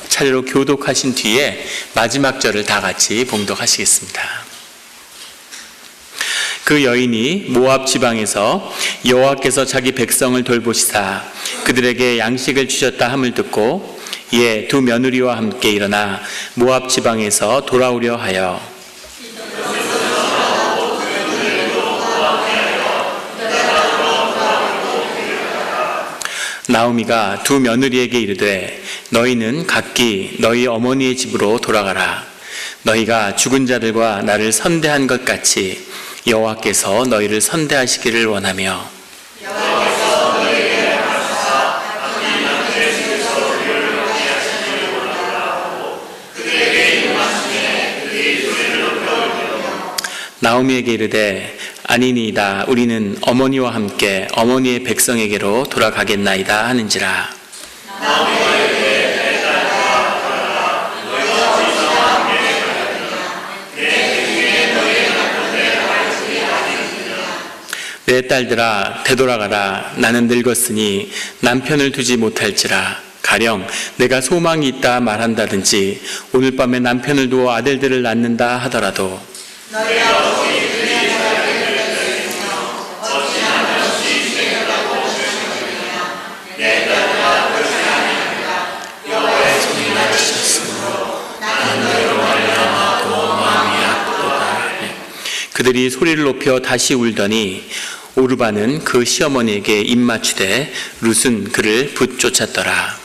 차례로 교독하신 뒤에 마지막 절을 다 같이 봉독하시겠습니다. 그 여인이 모압 지방에서 여호와께서 자기 백성을 돌보시사 그들에게 양식을 주셨다 함을 듣고 이에 두 며느리와 함께 일어나 모압 지방에서 돌아오려 하여 나오미가 두 며느리에게 이르되 너희는 각기 너희 어머니의 집으로 돌아가라. 너희가 죽은 자들과 나를 선대한 것 같이 여호와께서 너희를 선대하시기를 원하며 나오미에게 이르되 아니니이다. 우리는 어머니와 함께 어머니의 백성에게로 돌아가겠나이다 하는지라. 내 딸들아 되돌아가라. 나는 늙었으니 남편을 두지 못할지라. 가령 내가 소망이 있다 말한다든지 오늘 밤에 남편을 두어 아들들을 낳는다 하더라도 그들이 소리를 높여 다시 울더니 오르바는 그 시어머니에게 입맞추되 룻은 그를 붙쫓았더라.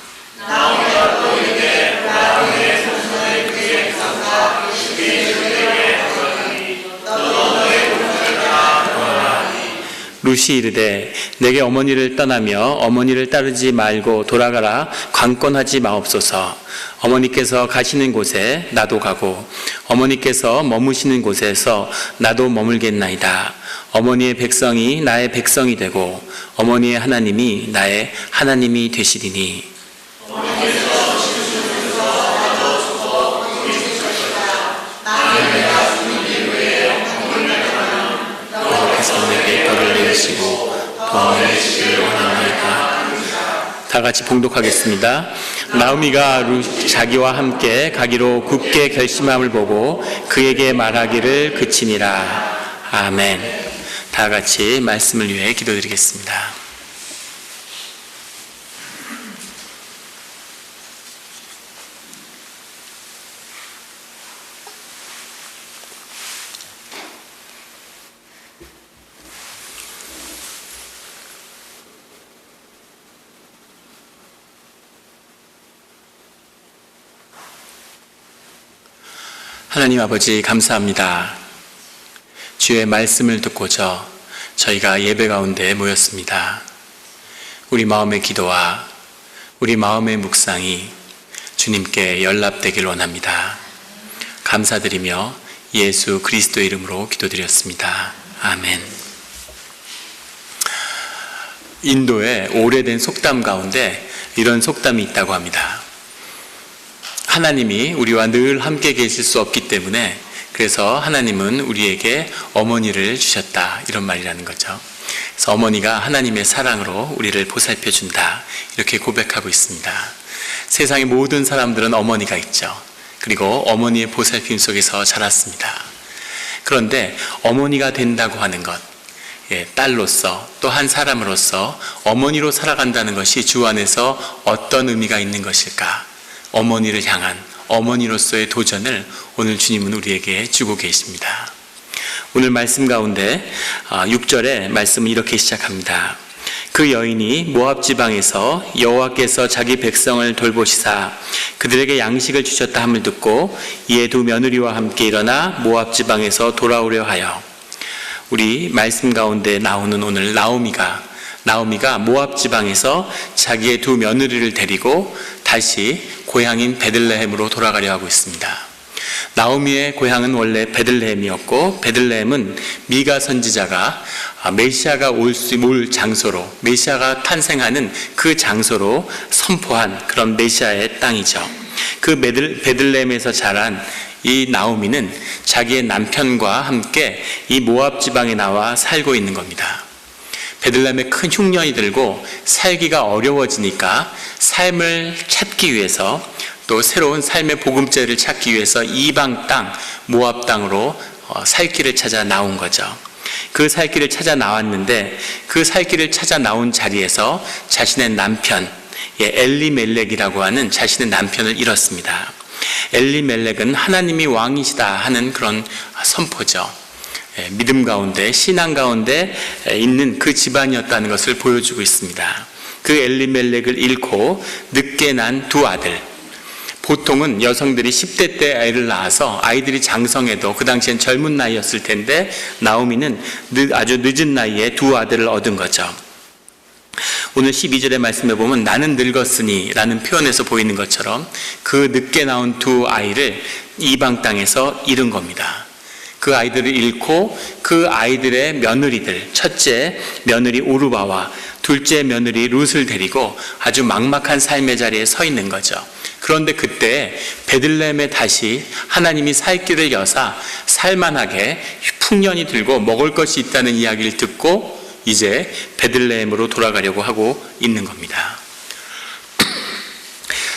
룻이 이르되 내게 어머니를 떠나며 어머니를 따르지 말고 돌아가라. 관건하지 마옵소서. 어머니께서 가시는 곳에 나도 가고 어머니께서 머무시는 곳에서 나도 머물겠나이다. 어머니의 백성이 나의 백성이 되고 어머니의 하나님이 나의 하나님이 되시리니 다 같이 봉독하겠습니다. 나오미가 자기와 함께 가기로 굳게 결심함을 보고 그에게 말하기를 그치니라. 아멘. 다 같이 말씀을 위해 기도드리겠습니다. 하나님 아버지 감사합니다. 주의 말씀을 듣고자 저희가 예배 가운데 모였습니다. 우리 마음의 기도와 우리 마음의 묵상이 주님께 연락되길 원합니다. 감사드리며 예수 그리스도의 이름으로 기도드렸습니다. 아멘. 인도의 오래된 속담 가운데 이런 속담이 있다고 합니다. 하나님이 우리와 늘 함께 계실 수 없기 때문에 그래서 하나님은 우리에게 어머니를 주셨다, 이런 말이라는 거죠. 그래서 어머니가 하나님의 사랑으로 우리를 보살펴 준다, 이렇게 고백하고 있습니다. 세상의 모든 사람들은 어머니가 있죠. 그리고 어머니의 보살핌 속에서 자랐습니다. 그런데 어머니가 된다고 하는 것, 딸로서 또 한 사람으로서 어머니로 살아간다는 것이 주 안에서 어떤 의미가 있는 것일까? 어머니를 향한 어머니로서의 도전을 오늘 주님은 우리에게 주고 계십니다. 오늘 말씀 가운데 6절의 말씀은 이렇게 시작합니다. 그 여인이 모압 지방에서 여호와께서 자기 백성을 돌보시사 그들에게 양식을 주셨다 함을 듣고 이에 두 며느리와 함께 일어나 모압 지방에서 돌아오려 하여. 우리 말씀 가운데 나오는 오늘 나오미가 모압 지방에서 자기의 두 며느리를 데리고 다시 고향인 베들레헴으로 돌아가려 하고 있습니다. 나오미의 고향은 원래 베들레헴이었고, 베들레헴은 미가 선지자가 메시아가 올 장소로, 메시아가 탄생하는 그 장소로 선포한 그런 메시아의 땅이죠. 그 베들레헴에서 자란 이 나오미는 자기의 남편과 함께 이 모압 지방에 나와 살고 있는 겁니다. 베들레헴에 큰 흉년이 들고 살기가 어려워지니까 삶을 찾기 위해서 또 새로운 삶의 보금자리를 찾기 위해서 이방 땅, 모압 땅으로 살 길을 찾아 나온 거죠. 그 살 길을 찾아 나왔는데 그 살 길을 찾아 나온 자리에서 자신의 남편, 엘리멜렉이라고 하는 자신의 남편을 잃었습니다. 엘리멜렉은 하나님이 왕이시다 하는 그런 선포죠. 믿음 가운데, 신앙 가운데 있는 그 집안이었다는 것을 보여주고 있습니다. 그 엘리멜렉을 잃고 늦게 난 두 아들, 보통은 여성들이 10대 때 아이를 낳아서 아이들이 장성해도 그 당시엔 젊은 나이였을 텐데 나오미는 아주 늦은 나이에 두 아들을 얻은 거죠. 오늘 12절의 말씀에 보면 나는 늙었으니 라는 표현에서 보이는 것처럼 그 늦게 나온 두 아이를 이방 땅에서 잃은 겁니다. 그 아이들을 잃고 그 아이들의 며느리들, 첫째 며느리 오르바와 둘째 며느리 룻을 데리고 아주 막막한 삶의 자리에 서 있는 거죠. 그런데 그때 베들레헴에 다시 하나님이 살 길을 여사 살만하게 풍년이 들고 먹을 것이 있다는 이야기를 듣고 이제 베들레헴으로 돌아가려고 하고 있는 겁니다.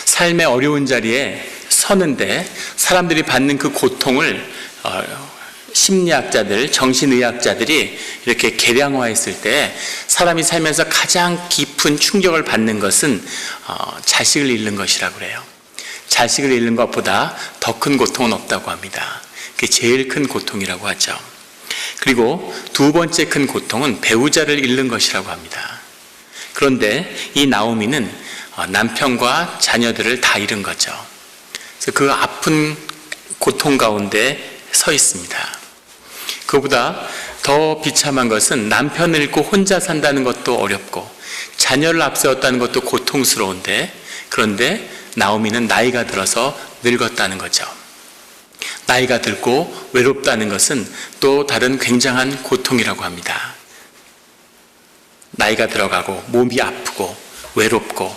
삶의 어려운 자리에 서는데 사람들이 받는 그 고통을 심리학자들, 정신의학자들이 이렇게 계량화했을 때 사람이 살면서 가장 깊은 충격을 받는 것은 자식을 잃는 것이라고 그래요. 자식을 잃는 것보다 더 큰 고통은 없다고 합니다. 그게 제일 큰 고통이라고 하죠. 그리고 두 번째 큰 고통은 배우자를 잃는 것이라고 합니다. 그런데 이 나오미는 남편과 자녀들을 다 잃은 거죠. 그래서 그 아픈 고통 가운데 서 있습니다. 그보다 더 비참한 것은 남편을 잃고 혼자 산다는 것도 어렵고 자녀를 앞세웠다는 것도 고통스러운데 그런데 나오미는 나이가 들어서 늙었다는 거죠. 나이가 들고 외롭다는 것은 또 다른 굉장한 고통이라고 합니다. 나이가 들어가고 몸이 아프고 외롭고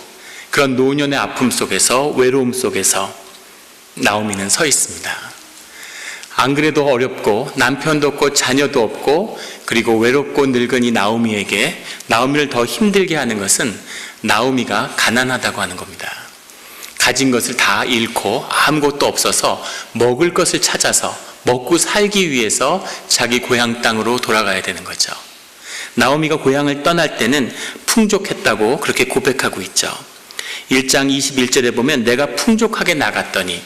그런 노년의 아픔 속에서 외로움 속에서 나오미는 서 있습니다. 안 그래도 어렵고 남편도 없고 자녀도 없고 그리고 외롭고 늙은 이 나오미에게 나오미를 더 힘들게 하는 것은 나오미가 가난하다고 하는 겁니다. 가진 것을 다 잃고 아무것도 없어서 먹을 것을 찾아서 먹고 살기 위해서 자기 고향 땅으로 돌아가야 되는 거죠. 나오미가 고향을 떠날 때는 풍족했다고 그렇게 고백하고 있죠. 1장 21절에 보면 내가 풍족하게 나갔더니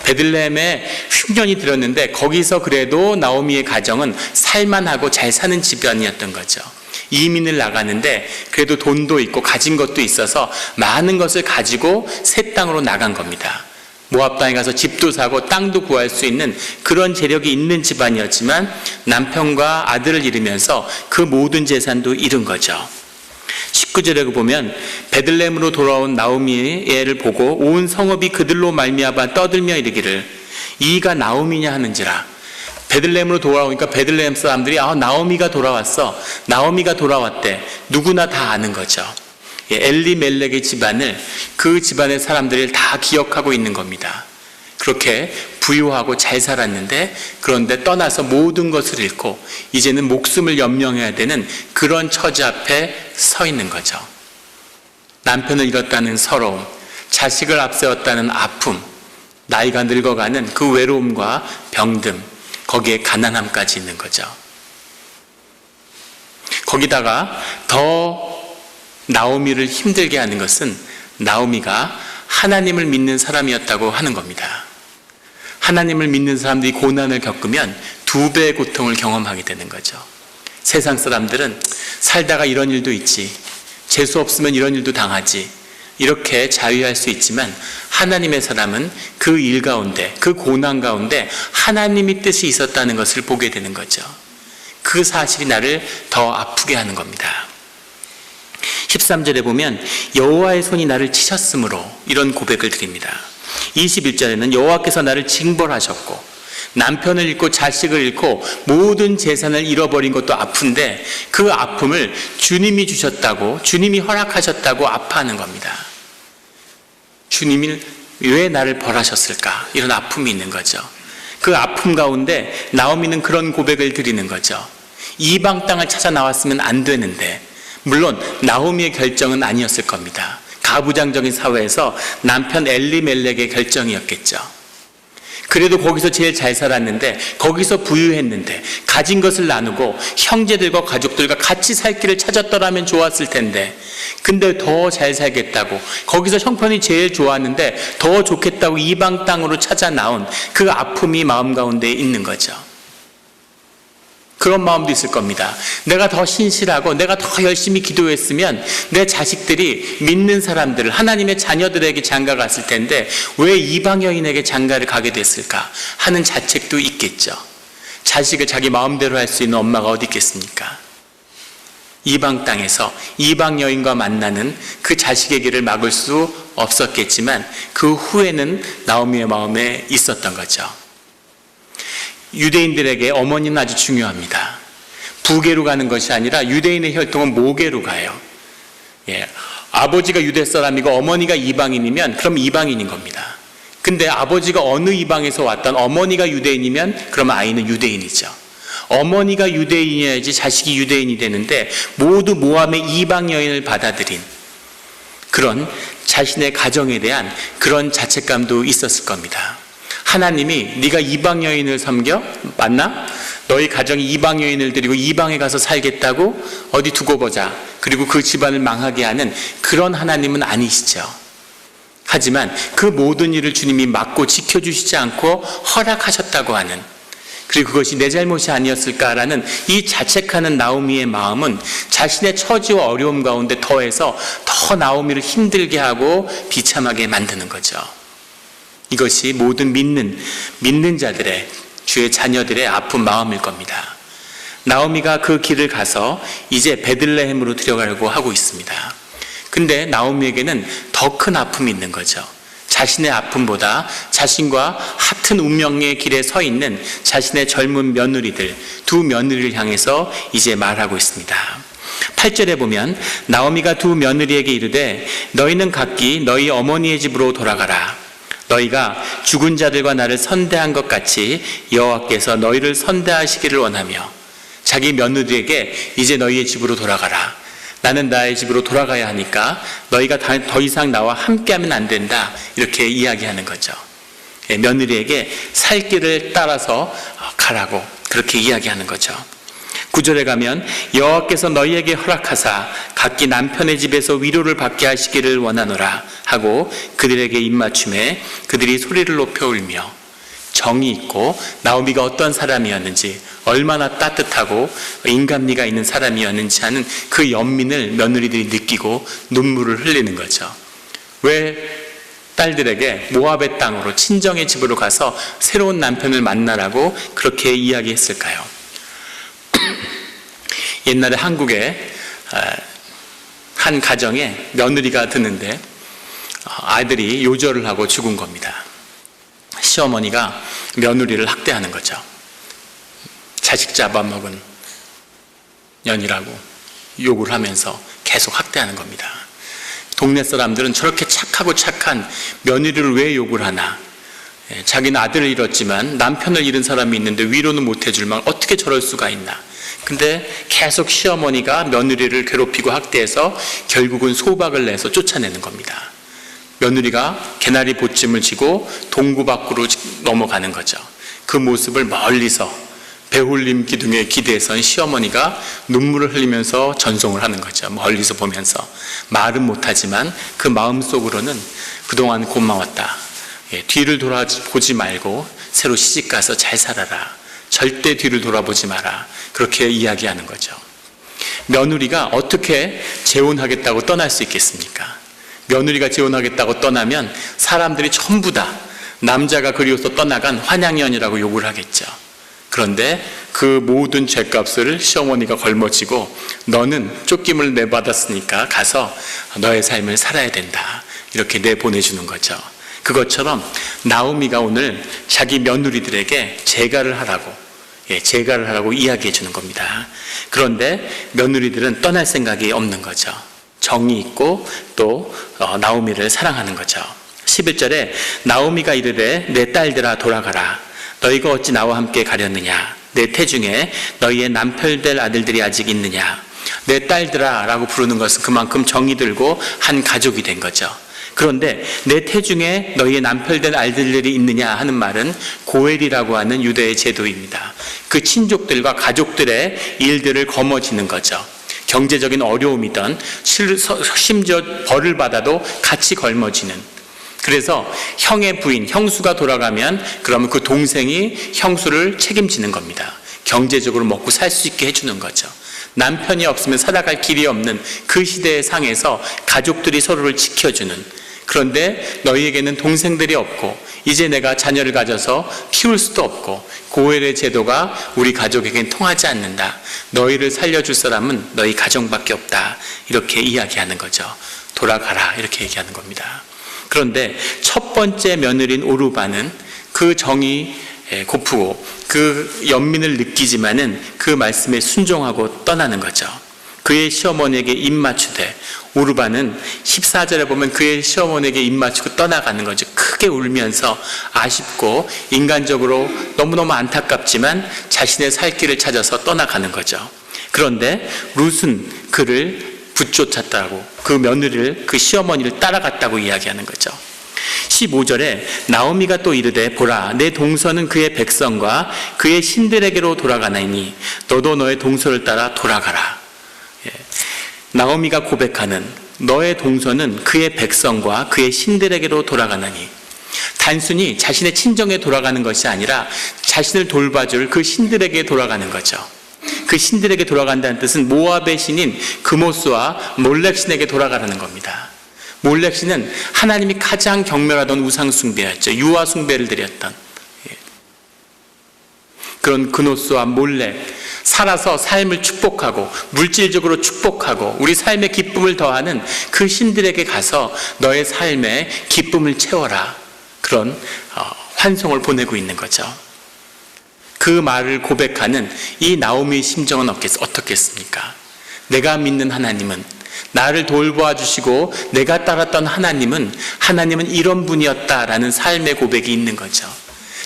베들레헴에 흉년이 들었는데 거기서 그래도 나오미의 가정은 살만하고 잘 사는 집안이었던 거죠. 이민을 나가는데 그래도 돈도 있고 가진 것도 있어서 많은 것을 가지고 새 땅으로 나간 겁니다. 모압 땅에 가서 집도 사고 땅도 구할 수 있는 그런 재력이 있는 집안이었지만 남편과 아들을 잃으면서 그 모든 재산도 잃은 거죠. 19절에 보면 베들레헴으로 돌아온 나오미를 보고 온 성읍이 그들로 말미암아 떠들며 이르기를 이가 나오미냐 하는지라. 베들레헴으로 돌아오니까 베들레헴 사람들이 나오미가 돌아왔어. 나오미가 돌아왔대. 누구나 다 아는 거죠. 엘리멜렉의 집안을 그 집안의 사람들이 다 기억하고 있는 겁니다. 그렇게 부유하고 잘 살았는데 그런데 떠나서 모든 것을 잃고 이제는 목숨을 연명해야 되는 그런 처지 앞에 서 있는 거죠. 남편을 잃었다는 서러움, 자식을 앞세웠다는 아픔, 나이가 늙어가는 그 외로움과 병듦, 거기에 가난함까지 있는 거죠. 거기다가 더 나오미를 힘들게 하는 것은 나오미가 하나님을 믿는 사람이었다고 하는 겁니다. 하나님을 믿는 사람들이 고난을 겪으면 2배의 고통을 경험하게 되는 거죠. 세상 사람들은 살다가 이런 일도 있지, 재수 없으면 이런 일도 당하지, 이렇게 자유할 수 있지만 하나님의 사람은 그 일 가운데, 그 고난 가운데 하나님의 뜻이 있었다는 것을 보게 되는 거죠. 그 사실이 나를 더 아프게 하는 겁니다. 13절에 보면 여호와의 손이 나를 치셨으므로 이런 고백을 드립니다. 21절에는 여호와께서 나를 징벌하셨고 남편을 잃고 자식을 잃고 모든 재산을 잃어버린 것도 아픈데 그 아픔을 주님이 주셨다고, 주님이 허락하셨다고 아파하는 겁니다. 주님이 왜 나를 벌하셨을까? 이런 아픔이 있는 거죠. 그 아픔 가운데 나오미는 그런 고백을 드리는 거죠. 이방 땅을 찾아 나왔으면 안 되는데 물론 나오미의 결정은 아니었을 겁니다. 가부장적인 사회에서 남편 엘리멜렉의 결정이었겠죠. 그래도 거기서 제일 잘 살았는데, 거기서 부유했는데, 가진 것을 나누고 형제들과 가족들과 같이 살 길을 찾았더라면 좋았을 텐데, 근데 더 잘 살겠다고, 거기서 형편이 제일 좋았는데 더 좋겠다고 이방 땅으로 찾아 나온 그 아픔이 마음 가운데 있는 거죠. 그런 마음도 있을 겁니다. 내가 더 신실하고 내가 더 열심히 기도했으면 내 자식들이 믿는 사람들을, 하나님의 자녀들에게 장가 갔을 텐데 왜 이방 여인에게 장가를 가게 됐을까 하는 자책도 있겠죠. 자식을 자기 마음대로 할 수 있는 엄마가 어디 있겠습니까? 이방 땅에서 이방 여인과 만나는 그 자식의 길을 막을 수 없었겠지만 그 후에는 나오미의 마음에 있었던 거죠. 유대인들에게 어머니는 아주 중요합니다. 부계로 가는 것이 아니라 유대인의 혈통은 모계로 가요. 아버지가 유대 사람이고 어머니가 이방인이면 그럼 이방인인 겁니다. 근데 아버지가 어느 이방에서 왔던 어머니가 유대인이면 그럼 아이는 유대인이죠. 어머니가 유대인이어야지 자식이 유대인이 되는데 모두 모함의 이방 여인을 받아들인 그런 자신의 가정에 대한 그런 자책감도 있었을 겁니다. 하나님이 네가 이방 여인을 섬겨? 맞나? 너희 가정이 이방 여인을 데리고 이방에 가서 살겠다고? 어디 두고 보자. 그리고 그 집안을 망하게 하는 그런 하나님은 아니시죠. 하지만 그 모든 일을 주님이 막고 지켜주시지 않고 허락하셨다고 하는, 그리고 그것이 내 잘못이 아니었을까라는 이 자책하는 나오미의 마음은 자신의 처지와 어려움 가운데 더해서 더 나오미를 힘들게 하고 비참하게 만드는 거죠. 이것이 모든 믿는 자들의, 주의 자녀들의 아픈 마음일 겁니다. 나오미가 그 길을 가서 이제 베들레헴으로 들어가려고 하고 있습니다. 근데 나오미에게는 더 큰 아픔이 있는 거죠. 자신의 아픔보다 자신과 같은 운명의 길에 서 있는 자신의 젊은 며느리들, 두 며느리를 향해서 이제 말하고 있습니다. 8절에 보면 나오미가 두 며느리에게 이르되 너희는 각기 너희 어머니의 집으로 돌아가라. 너희가 죽은 자들과 나를 선대한 것 같이 여호와께서 너희를 선대하시기를 원하며, 자기 며느리에게 이제 너희의 집으로 돌아가라. 나는 나의 집으로 돌아가야 하니까 너희가 더 이상 나와 함께하면 안 된다. 이렇게 이야기하는 거죠. 며느리에게 살 길을 따라서 가라고 그렇게 이야기하는 거죠. 9절에 가면 여호와께서 너희에게 허락하사 각기 남편의 집에서 위로를 받게 하시기를 원하노라 하고 그들에게 입맞춤에 그들이 소리를 높여 울며, 정이 있고 나오미가 어떤 사람이었는지, 얼마나 따뜻하고 인간미가 있는 사람이었는지 하는 그 연민을 며느리들이 느끼고 눈물을 흘리는 거죠. 왜 딸들에게 모압의 땅으로 친정의 집으로 가서 새로운 남편을 만나라고 그렇게 이야기했을까요? 옛날에 한국에 한 가정에 며느리가 드는데 아들이 요절을 하고 죽은 겁니다. 시어머니가 며느리를 학대하는 거죠. 자식 잡아먹은 년이라고 욕을 하면서 계속 학대하는 겁니다. 동네 사람들은 저렇게 착하고 착한 며느리를 왜 욕을 하나, 자기는 아들을 잃었지만 남편을 잃은 사람이 있는데 위로는 못 해줄 만 어떻게 저럴 수가 있나. 근데 계속 시어머니가 며느리를 괴롭히고 학대해서 결국은 소박을 내서 쫓아내는 겁니다. 며느리가 개나리 보찜을 지고 동구 밖으로 넘어가는 거죠. 그 모습을 멀리서 배울림 기둥에 기대선 시어머니가 눈물을 흘리면서 전송을 하는 거죠. 멀리서 보면서. 말은 못하지만 그 마음속으로는 그동안 고마웠다. 뒤를 돌아보지 말고 새로 시집가서 잘 살아라. 절대 뒤를 돌아보지 마라. 그렇게 이야기하는 거죠. 며느리가 어떻게 재혼하겠다고 떠날 수 있겠습니까? 며느리가 재혼하겠다고 떠나면 사람들이 전부 다 남자가 그리워서 떠나간 환양년이라고 욕을 하겠죠. 그런데 그 모든 죗값을 시어머니가 걸머쥐고 너는 쫓김을 내받았으니까 가서 너의 삶을 살아야 된다. 이렇게 내보내주는 거죠. 그것처럼 나오미가 오늘 자기 며느리들에게 재가를 하라고 이야기해 주는 겁니다. 그런데 며느리들은 떠날 생각이 없는 거죠. 정이 있고 또 나오미를 사랑하는 거죠. 11절에 나오미가 이르되 내 딸들아 돌아가라. 너희가 어찌 나와 함께 가렸느냐. 내 태중에 너희의 남편 될 아들들이 아직 있느냐. 내 딸들아 라고 부르는 것은 그만큼 정이 들고 한 가족이 된 거죠. 그런데 내 태중에 너희의 남편된 아들들이 있느냐 하는 말은 고엘이라고 하는 유대의 제도입니다. 그 친족들과 가족들의 일들을 거머쥐는 거죠. 경제적인 어려움이든 심지어 벌을 받아도 같이 걸머쥐는. 그래서 형의 부인, 형수가 돌아가면 그러면 그 동생이 형수를 책임지는 겁니다. 경제적으로 먹고 살 수 있게 해주는 거죠. 남편이 없으면 살아갈 길이 없는 그 시대의 상에서 가족들이 서로를 지켜주는. 그런데 너희에게는 동생들이 없고 이제 내가 자녀를 가져서 키울 수도 없고 고엘의 제도가 우리 가족에겐 통하지 않는다. 너희를 살려줄 사람은 너희 가정밖에 없다. 이렇게 이야기하는 거죠. 돌아가라 이렇게 얘기하는 겁니다. 그런데 첫 번째 며느리인 오르바는 그 정이 고프고 그 연민을 느끼지만은 그 말씀에 순종하고 떠나는 거죠. 그의 시어머니에게 입맞추되 오르바는 14절에 보면 그의 시어머니에게 입맞추고 떠나가는 거죠. 크게 울면서 아쉽고 인간적으로 너무너무 안타깝지만 자신의 살 길을 찾아서 떠나가는 거죠. 그런데 룻은 그를 붙쫓았다고, 그 며느리를, 그 시어머니를 따라갔다고 이야기하는 거죠. 15절에 나오미가 또 이르되 보라 내 동서는 그의 백성과 그의 신들에게로 돌아가나니 너도 너의 동서를 따라 돌아가라. 나오미가 고백하는 너의 동서는 그의 백성과 그의 신들에게로 돌아가나니, 단순히 자신의 친정에 돌아가는 것이 아니라 자신을 돌봐줄 그 신들에게 돌아가는 거죠. 그 신들에게 돌아간다는 뜻은 모압의 신인 그모스와 몰렉 신에게 돌아가라는 겁니다. 몰렉 신은 하나님이 가장 경멸하던 우상 숭배였죠. 유아 숭배를 드렸던 그런 그노스와 몰렉, 살아서 삶을 축복하고 물질적으로 축복하고 우리 삶에 기쁨을 더하는 그 신들에게 가서 너의 삶에 기쁨을 채워라. 그런 환송을 보내고 있는 거죠. 그 말을 고백하는 이 나오미의 심정은 어떻겠습니까? 내가 믿는 하나님은, 나를 돌보아 주시고 내가 따랐던 하나님은 이런 분이었다라는 삶의 고백이 있는 거죠.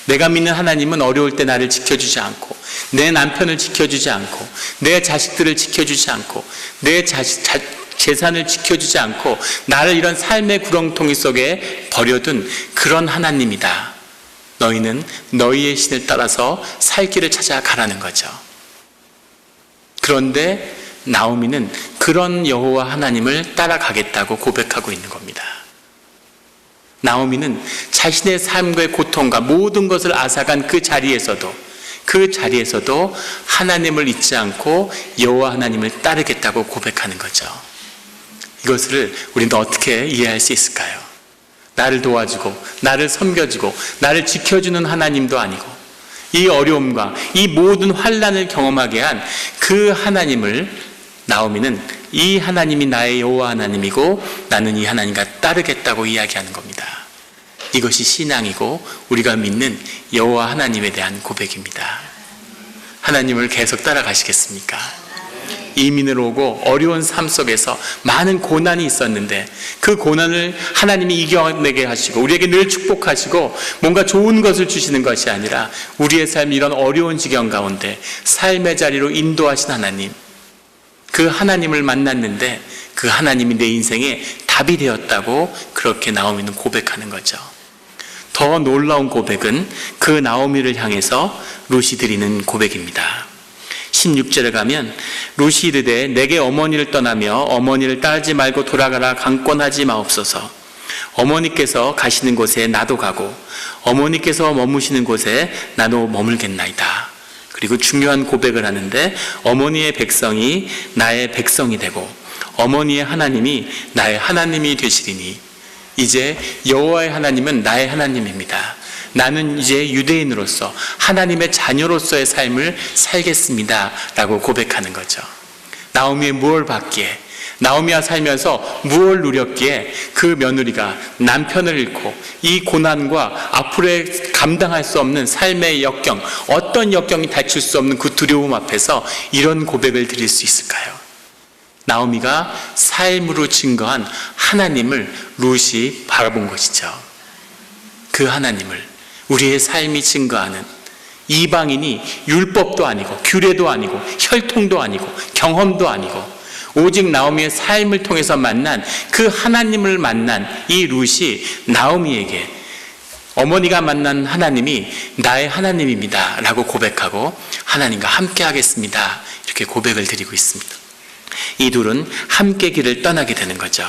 내가 믿는 하나님은 어려울 때 나를 지켜주지 않고, 내 남편을 지켜주지 않고, 내 자식들을 지켜주지 않고, 내 재산을 지켜주지 않고 나를 이런 삶의 구렁텅이 속에 버려둔 그런 하나님이다. 너희는 너희의 신을 따라서 살 길을 찾아가라는 거죠. 그런데 나오미는 그런 여호와 하나님을 따라가겠다고 고백하고 있는 겁니다. 나오미는 자신의 삶과의 고통과 모든 것을 앗아간 그 자리에서도 하나님을 잊지 않고 여호와 하나님을 따르겠다고 고백하는 거죠. 이것을 우리는 어떻게 이해할 수 있을까요? 나를 도와주고 나를 섬겨주고 나를 지켜주는 하나님도 아니고 이 어려움과 이 모든 환난을 경험하게 한 그 하나님을, 나오미는 이 하나님이 나의 여호와 하나님이고 나는 이 하나님과 따르겠다고 이야기하는 겁니다. 이것이 신앙이고 우리가 믿는 여호와 하나님에 대한 고백입니다. 하나님을 계속 따라가시겠습니까? 이민을 오고 어려운 삶 속에서 많은 고난이 있었는데 그 고난을 하나님이 이겨내게 하시고 우리에게 늘 축복하시고 뭔가 좋은 것을 주시는 것이 아니라 우리의 삶 이런 어려운 지경 가운데 삶의 자리로 인도하신 하나님, 그 하나님을 만났는데 그 하나님이 내 인생에 답이 되었다고 그렇게 나오미는 고백하는 거죠. 더 놀라운 고백은 그 나오미를 향해서 룻이 드리는 고백입니다. 16절에 가면 룻이 이르되 내게 어머니를 떠나며 어머니를 따르지 말고 돌아가라 강권하지 마옵소서. 어머니께서 가시는 곳에 나도 가고 어머니께서 머무시는 곳에 나도 머물겠나이다. 그리고 중요한 고백을 하는데 어머니의 백성이 나의 백성이 되고 어머니의 하나님이 나의 하나님이 되시리니 이제 여호와의 하나님은 나의 하나님입니다. 나는 이제 유대인으로서 하나님의 자녀로서의 삶을 살겠습니다 라고 고백하는 거죠. 나오미의 무엇을 받기에, 나오미와 살면서 무엇을 누렸기에 그 며느리가 남편을 잃고 이 고난과 앞으로의 감당할 수 없는 삶의 역경, 어떤 역경이 닥칠 수 없는 그 두려움 앞에서 이런 고백을 드릴 수 있을까요? 나오미가 삶으로 증거한 하나님을 룻이 바라본 것이죠. 그 하나님을 우리의 삶이 증거하는, 이방인이 율법도 아니고 규례도 아니고 혈통도 아니고 경험도 아니고 오직 나오미의 삶을 통해서 만난 그 하나님을 만난 이 룻이 나오미에게 어머니가 만난 하나님이 나의 하나님입니다 라고 고백하고 하나님과 함께 하겠습니다 이렇게 고백을 드리고 있습니다. 이 둘은 함께 길을 떠나게 되는 거죠.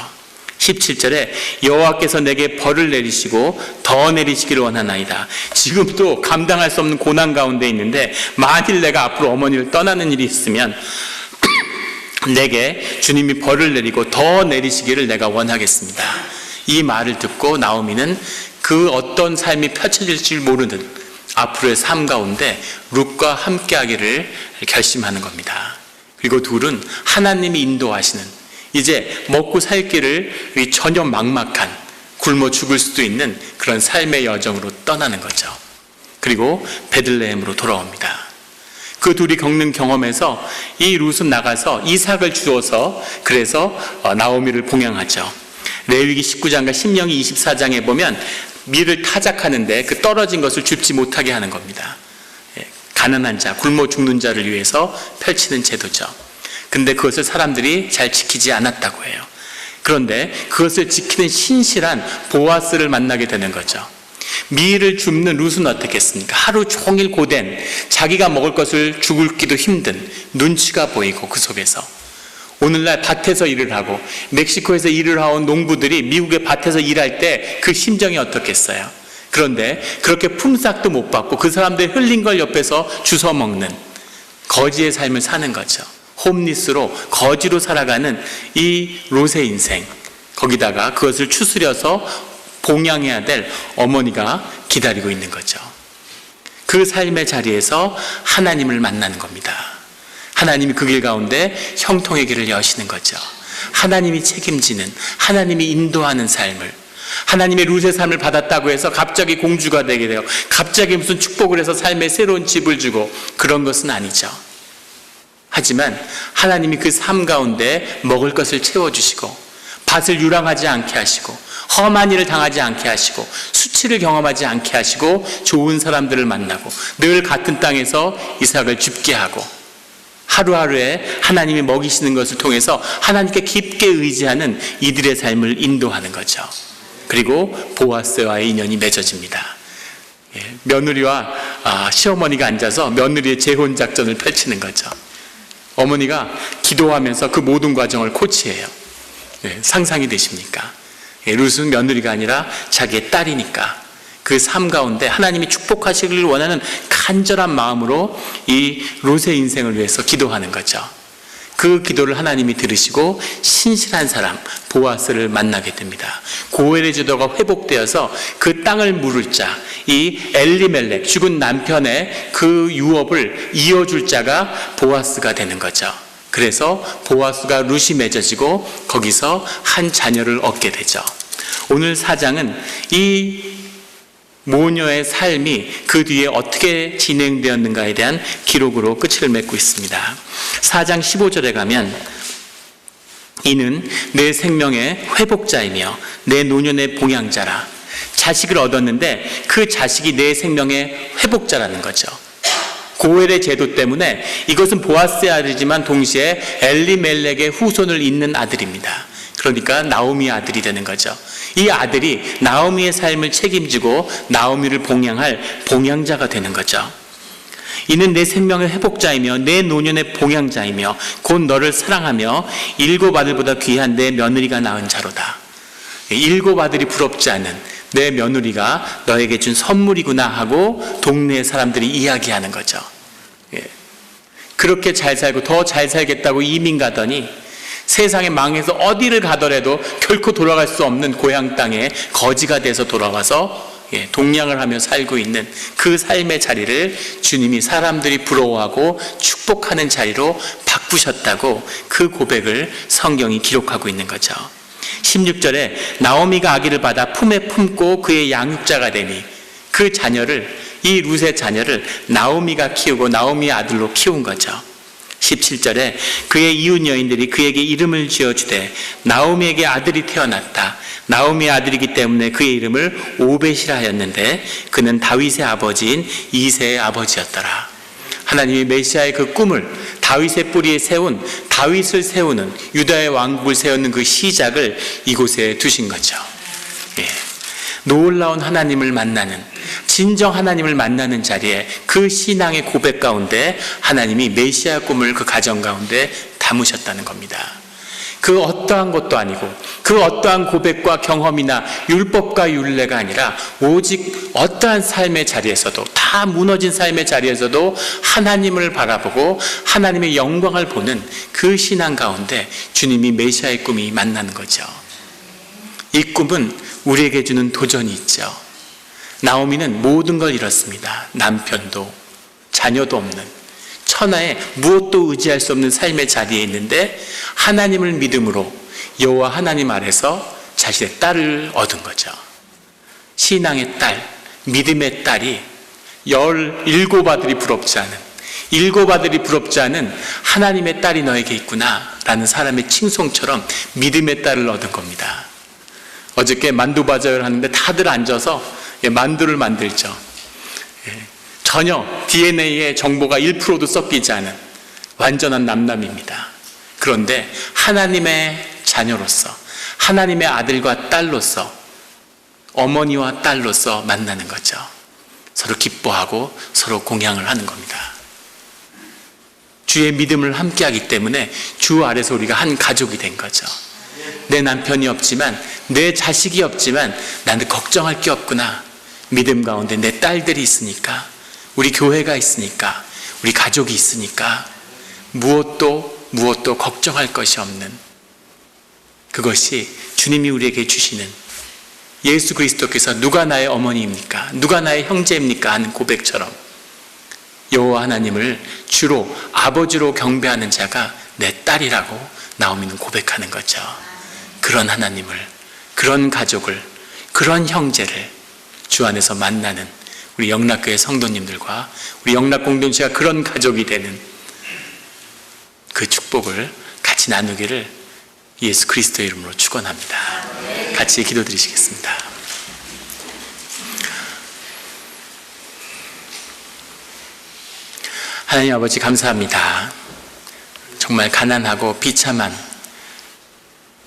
17절에 여호와께서 내게 벌을 내리시고 더 내리시기를 원하나이다. 지금도 감당할 수 없는 고난 가운데 있는데 만일 내가 앞으로 어머니를 떠나는 일이 있으면 내게 주님이 벌을 내리고 더 내리시기를 내가 원하겠습니다. 이 말을 듣고 나오미는 그 어떤 삶이 펼쳐질지 모르는 앞으로의 삶 가운데 룻과 함께하기를 결심하는 겁니다. 그리고 둘은 하나님이 인도하시는 이제 먹고 살 길을 전혀 막막한 굶어 죽을 수도 있는 그런 삶의 여정으로 떠나는 거죠. 그리고 베들레헴으로 돌아옵니다. 그 둘이 겪는 경험에서 이 룻은 나가서 이삭을 주어서 그래서 나오미를 봉양하죠. 레위기 19장과 신명기 24장에 보면 밀을 타작하는데 그 떨어진 것을 줍지 못하게 하는 겁니다. 가난한 자, 굶어 죽는 자를 위해서 펼치는 제도죠. 근데 그것을 사람들이 잘 지키지 않았다고 해요. 그런데 그것을 지키는 신실한 보아스를 만나게 되는 거죠. 밀을 줍는 룻은 어떻겠습니까? 하루 종일 고된, 자기가 먹을 것을 죽기도 힘든 눈치가 보이고 그 속에서 오늘날 밭에서 일을 하고 멕시코에서 일을 해온 농부들이 미국의 밭에서 일할 때 그 심정이 어떻겠어요? 그런데 그렇게 품삯도 못 받고 그 사람들 흘린 걸 옆에서 주워 먹는 거지의 삶을 사는 거죠. 홈리스로 거지로 살아가는 이 롯의 인생, 거기다가 그것을 추스려서 봉양해야 될 어머니가 기다리고 있는 거죠. 그 삶의 자리에서 하나님을 만나는 겁니다. 하나님이 그 길 가운데 형통의 길을 여시는 거죠. 하나님이 책임지는, 하나님이 인도하는 삶을, 하나님의 룻의 삶을 받았다고 해서 갑자기 공주가 되게 돼요. 갑자기 무슨 축복을 해서 삶에 새로운 집을 주고 그런 것은 아니죠. 하지만 하나님이 그 삶 가운데 먹을 것을 채워주시고 밭을 유랑하지 않게 하시고 험한 일을 당하지 않게 하시고 수치를 경험하지 않게 하시고 좋은 사람들을 만나고 늘 같은 땅에서 이삭을 줍게 하고 하루하루에 하나님이 먹이시는 것을 통해서 하나님께 깊게 의지하는 이들의 삶을 인도하는 거죠. 그리고 보아스와의 인연이 맺어집니다. 며느리와 시어머니가 앉아서 며느리의 재혼 작전을 펼치는 거죠. 어머니가 기도하면서 그 모든 과정을 코치해요. 상상이 되십니까? 룻은 며느리가 아니라 자기의 딸이니까 그 삶 가운데 하나님이 축복하시기를 원하는 간절한 마음으로 이 롯의 인생을 위해서 기도하는 거죠. 그 기도를 하나님이 들으시고 신실한 사람 보아스를 만나게 됩니다. 고엘의 제도가 회복되어서 그 땅을 물을 자, 이 엘리멜렉 죽은 남편의 그 유업을 이어줄 자가 보아스가 되는 거죠. 그래서 보아스가 룻이 맺어지고 거기서 한 자녀를 얻게 되죠. 오늘 4장은 이 모녀의 삶이 그 뒤에 어떻게 진행되었는가에 대한 기록으로 끝을 맺고 있습니다. 4장 15절에 가면 이는 내 생명의 회복자이며 내 노년의 봉양자라. 자식을 얻었는데 그 자식이 내 생명의 회복자라는 거죠. 고엘의 제도 때문에 이것은 보아스의 아들이지만 동시에 엘리멜렉의 후손을 잇는 아들입니다. 그러니까 나오미의 아들이 되는 거죠. 이 아들이 나오미의 삶을 책임지고 나오미를 봉양할 봉양자가 되는 거죠. 이는 내 생명의 회복자이며 내 노년의 봉양자이며 곧 너를 사랑하며 7 아들보다 귀한 내 며느리가 낳은 자로다. 7 아들이 부럽지 않은 내 며느리가 너에게 준 선물이구나 하고 동네의 사람들이 이야기하는 거죠. 그렇게 잘 살고 더 잘 살겠다고 이민 가더니 세상에 망해서 어디를 가더라도 결코 돌아갈 수 없는 고향 땅에 거지가 돼서 돌아와서 동냥을 하며 살고 있는 그 삶의 자리를 주님이 사람들이 부러워하고 축복하는 자리로 바꾸셨다고 그 고백을 성경이 기록하고 있는 거죠. 16절에 나오미가 아기를 받아 품에 품고 그의 양육자가 되니 그 자녀를, 이 룻의 자녀를 나오미가 키우고 나오미의 아들로 키운 거죠. 17절에 그의 이웃 여인들이 그에게 이름을 지어주되 나오미에게 아들이 태어났다. 나오미의 아들이기 때문에 그의 이름을 오벳이라 하였는데 그는 다윗의 아버지인 이새의 아버지였더라. 하나님이 메시아의 그 꿈을 다윗의 뿌리에 세운 다윗을 세우는 유다의 왕국을 세우는 그 시작을 이곳에 두신 거죠. 예. 놀라운 하나님을 만나는, 진정 하나님을 만나는 자리에 그 신앙의 고백 가운데 하나님이 메시아 꿈을 그 가정 가운데 담으셨다는 겁니다. 그 어떠한 것도 아니고 그 어떠한 고백과 경험이나 율법과 율례가 아니라 오직 어떠한 삶의 자리에서도, 다 무너진 삶의 자리에서도 하나님을 바라보고 하나님의 영광을 보는 그 신앙 가운데 주님이 메시아의 꿈이 만나는 거죠. 이 꿈은 우리에게 주는 도전이 있죠. 나오미는 모든 걸 잃었습니다. 남편도 자녀도 없는 천하에 무엇도 의지할 수 없는 삶의 자리에 있는데 하나님을 믿음으로 여호와 하나님 아래서 자신의 딸을 얻은 거죠. 신앙의 딸, 믿음의 딸이 17 아들이 부럽지 않은, 7 아들이 부럽지 않은 하나님의 딸이 너에게 있구나 라는 사람의 칭송처럼 믿음의 딸을 얻은 겁니다. 어저께 만두바자회를 하는데 다들 앉아서 만두를 만들죠. 전혀 DNA의 정보가 1%도 섞이지 않은 완전한 남남입니다. 그런데 하나님의 자녀로서, 하나님의 아들과 딸로서, 어머니와 딸로서 만나는 거죠. 서로 기뻐하고 서로 공양을 하는 겁니다. 주의 믿음을 함께하기 때문에 주 아래서 우리가 한 가족이 된 거죠. 내 남편이 없지만, 내 자식이 없지만 나는 걱정할 게 없구나. 믿음 가운데 내 딸들이 있으니까, 우리 교회가 있으니까, 우리 가족이 있으니까 무엇도 걱정할 것이 없는, 그것이 주님이 우리에게 주시는, 예수 그리스도께서 누가 나의 어머니입니까? 누가 나의 형제입니까? 하는 고백처럼 여호와 하나님을 주로 아버지로 경배하는 자가 내 딸이라고 나오미는 고백하는 거죠. 그런 하나님을, 그런 가족을, 그런 형제를 주 안에서 만나는 우리 영락교회 성도님들과 우리 영락공동체가 그런 가족이 되는 그 축복을 같이 나누기를 예수 그리스도의 이름으로 축원합니다. 같이 기도드리시겠습니다. 하나님 아버지 감사합니다. 정말 가난하고 비참한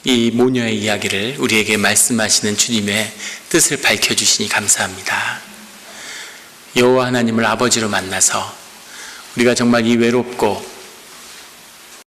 이 모녀의 이야기를 우리에게 말씀하시는 주님의 뜻을 밝혀주시니 감사합니다. 여호와 하나님을 아버지로 만나서 우리가 정말 이 외롭고